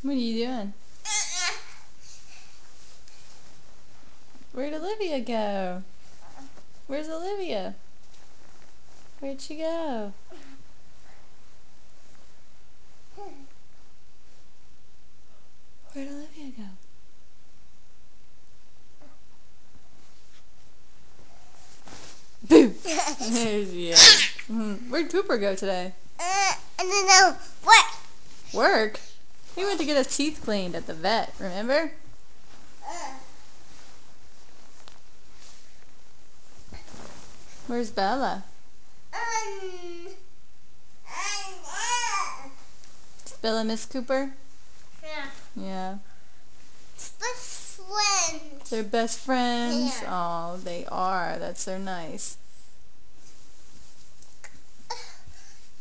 What are you doing? Where'd Olivia go? Where's Olivia? Where'd she go? Where'd Olivia go? Boo! There she is. Where'd Cooper go today? I don't know. What? Work? He went to get his teeth cleaned at the vet, remember? Where's Bella? Does Bella miss Cooper? Yeah. Yeah. Best friends. They're best friends? Yeah. Oh, they are. That's so nice.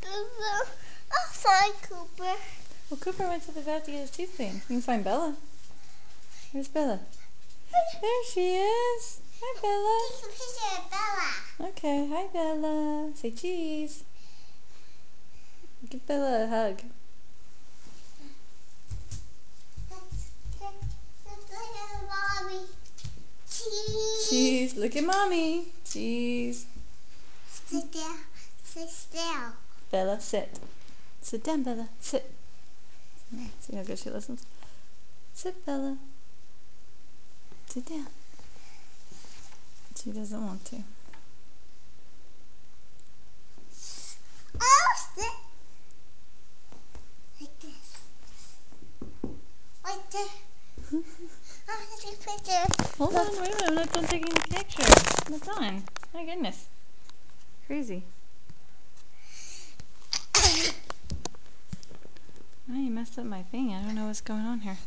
I'll find Cooper. Well, Cooper went to the vet to get his teeth cleaned. You can find Bella. Where's Bella? There she is. Hi, Bella. Take a picture of Bella. Okay, hi, Bella. Say cheese. Give Bella a hug. Let's look at Mommy. Cheese. Cheese. Look at Mommy. Cheese. Sit down. Sit still. Bella, sit. Sit down, Bella. Sit. See how good she listens? Sit, Bella. Sit down. She doesn't want to. Oh, sit. Like this. Like this. I want to take a picture. Hold on, wait a minute. I'm not done taking the picture. I'm not done. My goodness. Crazy. Oh, you messed up my thing. I don't know what's going on here.